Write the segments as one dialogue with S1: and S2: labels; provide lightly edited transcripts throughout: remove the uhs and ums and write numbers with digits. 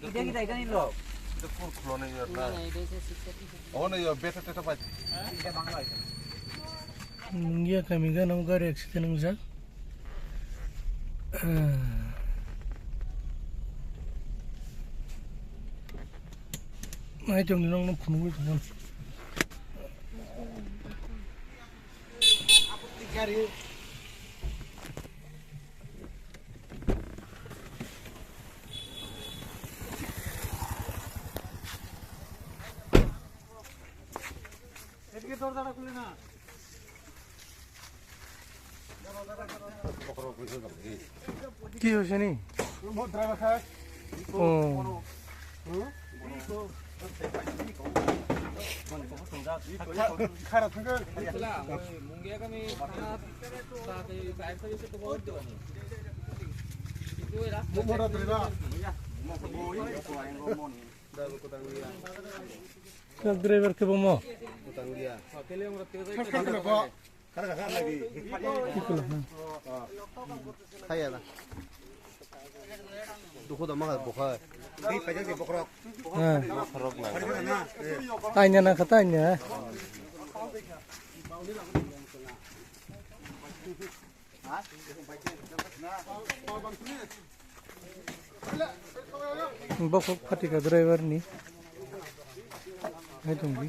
S1: এটা কি জায়গা নিল
S2: এটা কোন ফ্লোনে না এটা হচ্ছে 630 ওনে বেটা টেটা পাই
S1: এটা বাংলা হইছে
S3: Mungia kami ga nang gar accident ng sa. Ay tong nang nang puno ito man.
S1: এদিকে দরজাটা খুলে না
S3: কি হইছে নি ও
S2: খারা থাকে
S1: মুঙ্গিয়া কামি তাতে ফায়ার সার্ভিসে তো বহুত দেওয়ানি কিন্তু ওই রাস্তা
S2: মোটা দিরা
S3: Kag driver ke bomo.
S1: কেলে আমরা তেজ
S2: খারা খারা লাগি
S3: Ikulah na.
S2: খাইয়া না দুখো দমা বখা এই পাজা যে বকরক
S3: Ha.
S2: বকরক না
S3: Tanya na katanya. Bokok pati ka driver ni. Ay tunggu.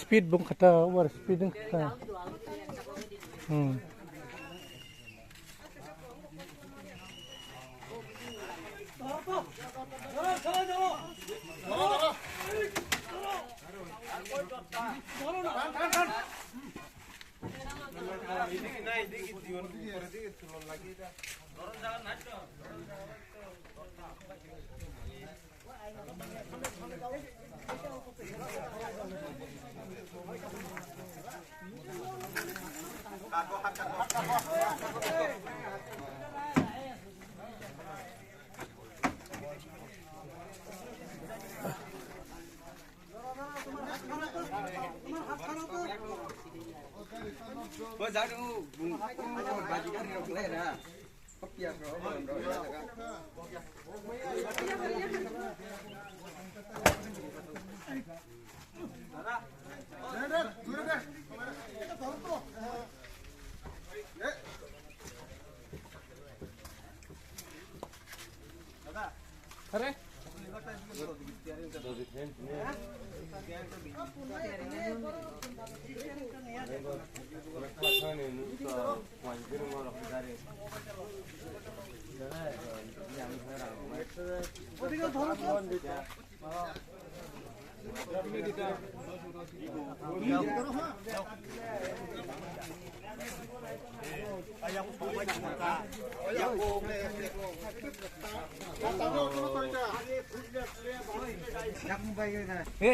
S3: Speed bung kata war speed ng kata.
S1: Bơ giá nó bà chỉ có được lấy nè. Cấp kia rồi Aरे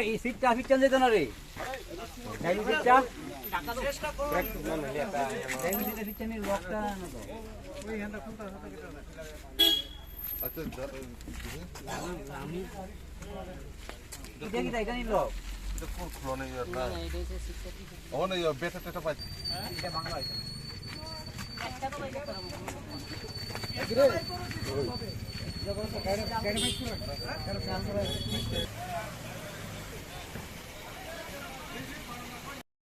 S1: এই সিটটা fit চলে যেত না রে এই সিটটা টাকা তো চেষ্টা করো এই সিটটা ফিট চলে লকটা না তো ওই হ্যান্ডটা খুলতে
S2: আচ্ছা
S1: আমি এটা কি জায়গা নিল
S2: এটা কোন ফ্লোনে না
S1: এটা হচ্ছে 630
S2: ওনে বেটা টেটা পাই
S1: এটা বাংলা হইছে একটা তো বাইক করব গাড়ি গাড়ি বাইক করে